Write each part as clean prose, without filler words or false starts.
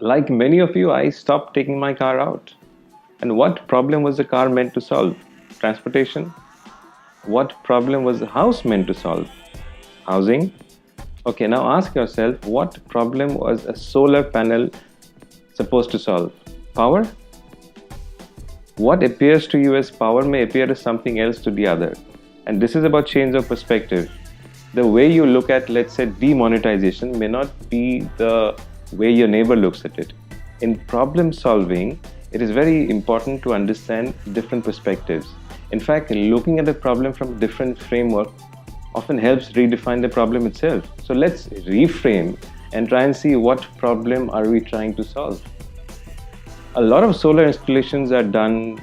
Like many of you, I stopped taking my car out. And what problem was the car meant to solve? Transportation? What problem was the house meant to solve? Housing? Okay, now ask yourself, what problem was a solar panel supposed to solve? Power? What appears to you as power may appear as something else to the other. And this is about change of perspective. The way you look at, let's say, demonetization may not be the way your neighbor looks at it. In problem solving, it is very important to understand different perspectives. In fact, looking at the problem from a different framework often helps redefine the problem itself. So let's reframe and try and see what problem are we trying to solve. A lot of solar installations are done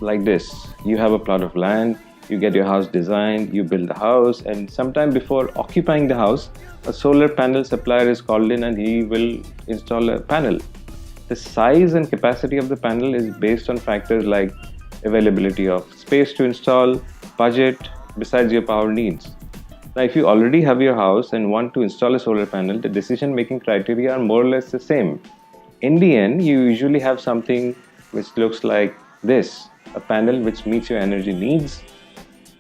like this. You have a plot of land, you get your house designed, you build the house, and sometime before occupying the house, a solar panel supplier is called in and he will install a panel. The size and capacity of the panel is based on factors like availability of space to install, budget, besides your power needs. Now, if you already have your house and want to install a solar panel, the decision-making criteria are more or less the same. In the end, you usually have something which looks like this, a panel which meets your energy needs,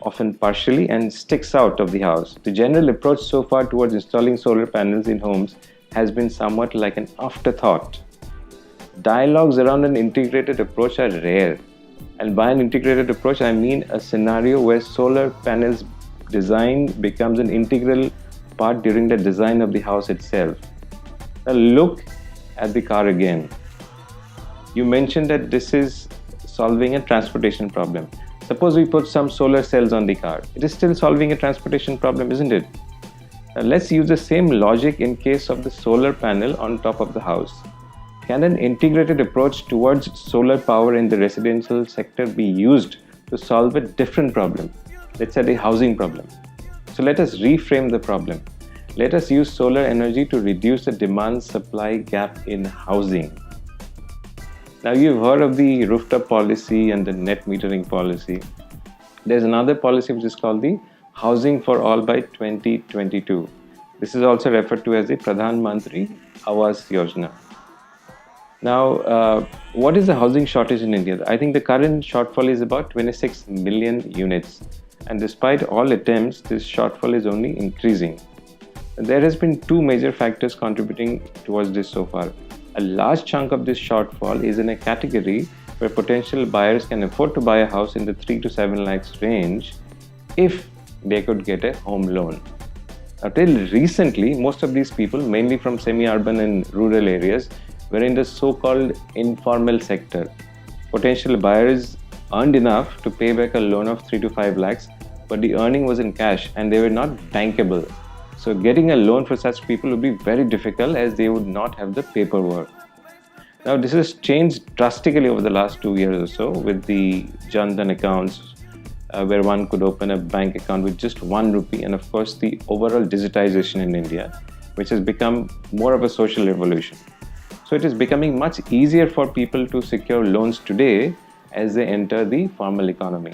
often partially, and sticks out of the house. The general approach so far towards installing solar panels in homes has been somewhat like an afterthought. Dialogues around an integrated approach are rare. And by an integrated approach, I mean a scenario where solar panels design becomes an integral part during the design of the house itself. Now look at the car again. You mentioned that this is solving a transportation problem. Suppose we put some solar cells on the car. It is still solving a transportation problem, isn't it? Now let's use the same logic in case of the solar panel on top of the house. Can an integrated approach towards solar power in the residential sector be used to solve a different problem? Let's say the housing problem. So let us reframe the problem. Let us use solar energy to reduce the demand-supply gap in housing. Now you've heard of the rooftop policy and the net metering policy. There's another policy which is called the Housing for All by 2022. This is also referred to as the Pradhan Mantri Awas Yojana. Now, what is the housing shortage in India? I think the current shortfall is about 26 million units. And despite all attempts, this shortfall is only increasing. There has been two major factors contributing towards this so far. A large chunk of this shortfall is in a category where potential buyers can afford to buy a house in the 3 to 7 lakhs range if they could get a home loan. Now, till recently, most of these people, mainly from semi-urban and rural areas, were in the so-called informal sector. Potential buyers earned enough to pay back a loan of 3 to 5 lakhs, but the earning was in cash and they were not bankable. So getting a loan for such people would be very difficult as they would not have the paperwork. Now this has changed drastically over the last 2 years or so with the Jan Dhan accounts where one could open a bank account with just 1 rupee, and of course the overall digitization in India, which has become more of a social revolution. So it is becoming much easier for people to secure loans today as they enter the formal economy.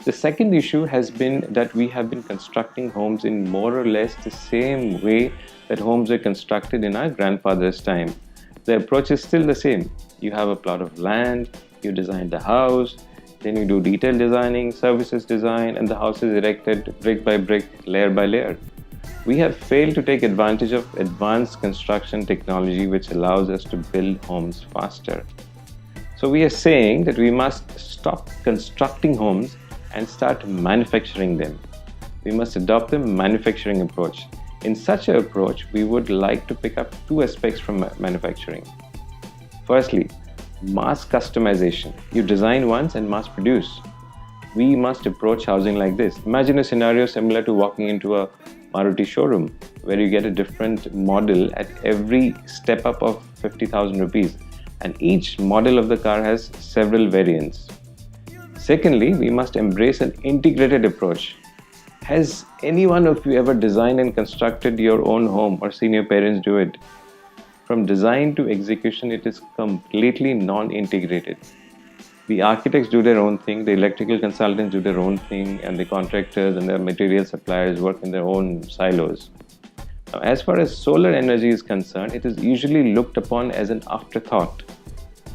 The second issue has been that we have been constructing homes in more or less the same way that homes were constructed in our grandfather's time. The approach is still the same. You have a plot of land, you design the house, then you do detail designing, services design, and the house is erected brick by brick, layer by layer. We have failed to take advantage of advanced construction technology which allows us to build homes faster. So we are saying that we must stop constructing homes and start manufacturing them. We must adopt the manufacturing approach. In such an approach, we would like to pick up two aspects from manufacturing. Firstly, mass customization. You design once and mass produce. We must approach housing like this. Imagine a scenario similar to walking into a Maruti showroom where you get a different model at every step up of 50,000 rupees, and each model of the car has several variants. Secondly, we must embrace an integrated approach. Has any one of you ever designed and constructed your own home or seen your parents do it? From design to execution, it is completely non-integrated. The architects do their own thing, the electrical consultants do their own thing, and the contractors and the material suppliers work in their own silos. Now, as far as solar energy is concerned, it is usually looked upon as an afterthought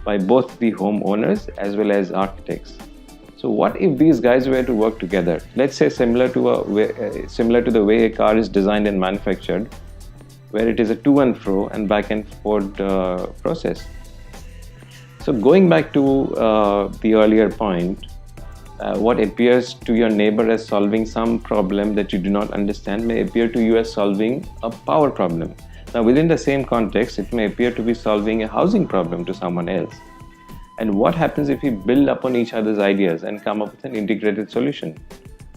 by both the homeowners as well as architects. So, what if these guys were to work together? Let's say similar to the way a car is designed and manufactured, where it is a to and fro and back and forth process. So, going back to the earlier point, what appears to your neighbor as solving some problem that you do not understand may appear to you as solving a power problem. Now, within the same context, it may appear to be solving a housing problem to someone else. And what happens if we build upon each other's ideas and come up with an integrated solution?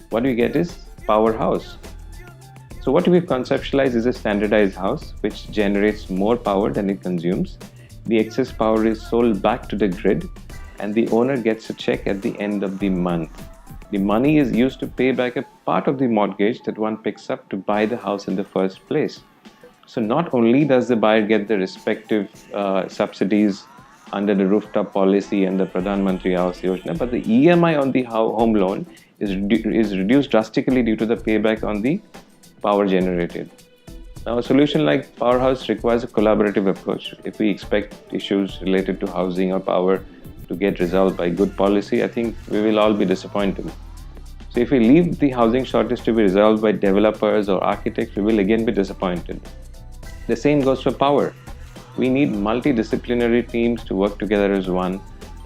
What we get is powerhouse. So what we've conceptualized is a standardized house which generates more power than it consumes. The excess power is sold back to the grid and the owner gets a check at the end of the month. The money is used to pay back a part of the mortgage that one picks up to buy the house in the first place. So not only does the buyer get the respective subsidies under the rooftop policy and the Pradhan Mantri Awas Yojana, but the EMI on the home loan is reduced drastically due to the payback on the power generated. Now, a solution like Powerhouse requires a collaborative approach. If we expect issues related to housing or power to get resolved by good policy, I think we will all be disappointed. So if we leave the housing shortage to be resolved by developers or architects, we will again be disappointed. The same goes for power. We need multidisciplinary teams to work together as one,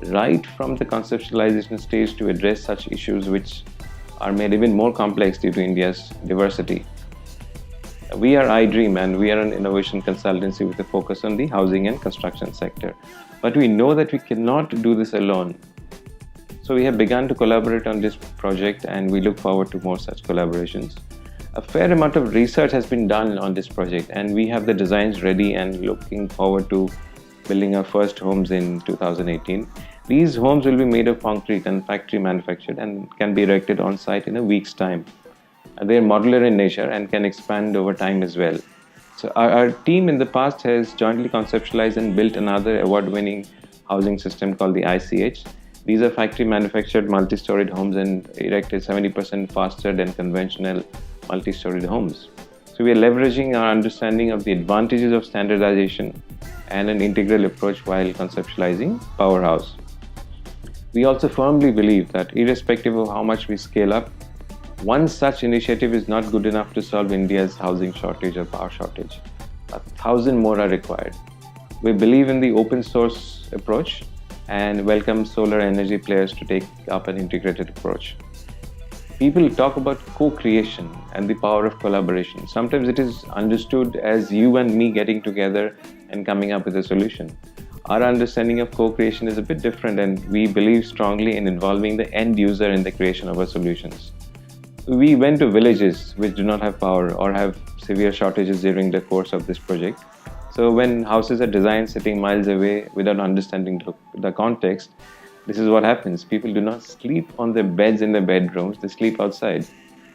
right from the conceptualization stage to address such issues which are made even more complex due to India's diversity. We are iDream and we are an innovation consultancy with a focus on the housing and construction sector. But we know that we cannot do this alone. So we have begun to collaborate on this project and we look forward to more such collaborations. A fair amount of research has been done on this project and we have the designs ready and looking forward to building our first homes in 2018. These homes will be made of concrete and factory manufactured and can be erected on site in a week's time. They are modular in nature and can expand over time as well. So our team in the past has jointly conceptualized and built another award-winning housing system called the ICH. These are factory manufactured multi-storied homes and erected 70% faster than conventional multi-storied homes. So we are leveraging our understanding of the advantages of standardization and an integral approach while conceptualizing Powerhouse. We also firmly believe that irrespective of how much we scale up, one such initiative is not good enough to solve India's housing shortage or power shortage. 1,000 more are required. We believe in the open source approach and welcome solar energy players to take up an integrated approach. People talk about co-creation and the power of collaboration. Sometimes it is understood as you and me getting together and coming up with a solution. Our understanding of co-creation is a bit different and we believe strongly in involving the end user in the creation of our solutions. We went to villages which do not have power or have severe shortages during the course of this project. So when houses are designed sitting miles away without understanding the context, this is what happens. People do not sleep on their beds in their bedrooms, they sleep outside.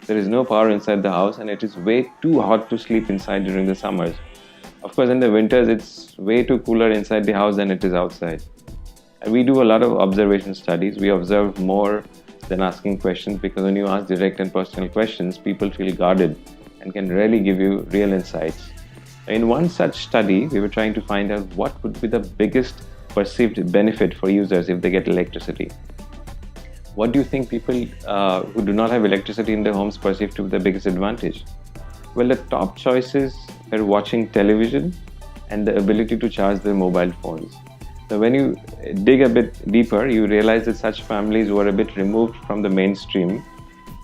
There is no power inside the house and it is way too hot to sleep inside during the summers. Of course, in the winters, it's way too cooler inside the house than it is outside. And we do a lot of observation studies. We observe more than asking questions because when you ask direct and personal questions, people feel guarded and can rarely give you real insights. In one such study, we were trying to find out what would be the biggest perceived benefit for users if they get electricity. What do you think people who do not have electricity in their homes perceive to be the biggest advantage? Well, the top choices were watching television and the ability to charge their mobile phones. So when you dig a bit deeper, you realize that such families who are a bit removed from the mainstream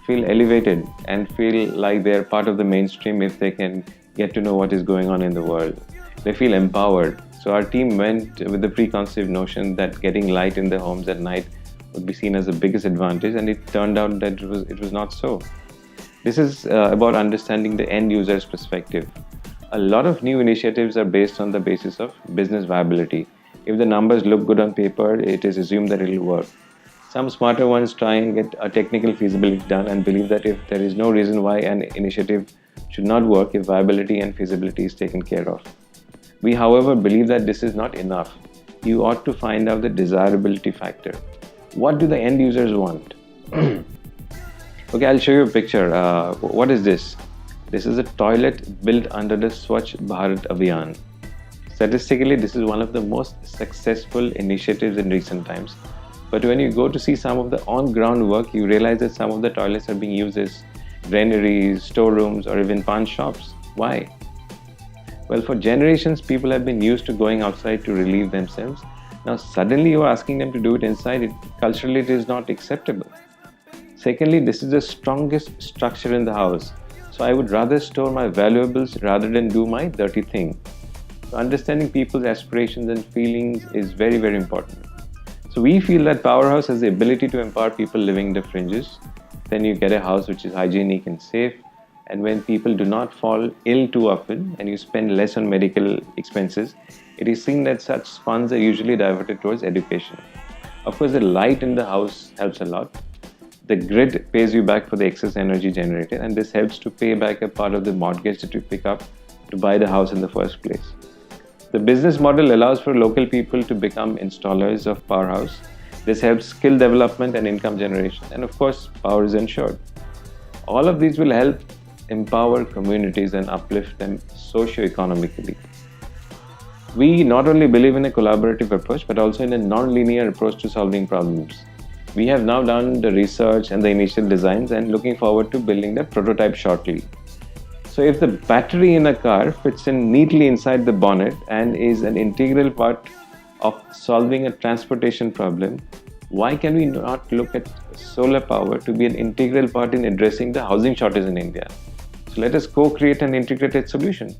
feel elevated and feel like they are part of the mainstream if they can get to know what is going on in the world. They feel empowered. So our team went with the preconceived notion that getting light in their homes at night would be seen as the biggest advantage, and it turned out that it was not so. This is about understanding the end user's perspective. A lot of new initiatives are based on the basis of business viability. If the numbers look good on paper, it is assumed that it will work. Some smarter ones try and get a technical feasibility done and believe that if there is no reason why an initiative should not work if viability and feasibility is taken care of. We, however, believe that this is not enough. You ought to find out the desirability factor. What do the end users want? Okay, I'll show you a picture. What is this? This is a toilet built under the Swachh Bharat Abhiyan. Statistically, this is one of the most successful initiatives in recent times. But when you go to see some of the on ground work, you realize that some of the toilets are being used as granaries, storerooms, or even pawn shops. Why? Well, for generations, people have been used to going outside to relieve themselves. Now, suddenly you are asking them to do it inside. Culturally, it is not acceptable. Secondly, this is the strongest structure in the house. So I would rather store my valuables rather than do my dirty thing. So understanding people's aspirations and feelings is very, very important. So we feel that Powerhouse has the ability to empower people living in the fringes. Then you get a house which is hygienic and safe. And when people do not fall ill too often and you spend less on medical expenses, it is seen that such funds are usually diverted towards education. Of course, the light in the house helps a lot. The grid pays you back for the excess energy generated, and this helps to pay back a part of the mortgage that you pick up to buy the house in the first place. The business model allows for local people to become installers of Powerhouse. This helps skill development and income generation, and of course, power is ensured. All of these will help empower communities and uplift them socio-economically. We not only believe in a collaborative approach, but also in a non-linear approach to solving problems. We have now done the research and the initial designs and looking forward to building the prototype shortly. So if the battery in a car fits in neatly inside the bonnet and is an integral part of solving a transportation problem, why can we not look at solar power to be an integral part in addressing the housing shortage in India? So let us co-create an integrated solution.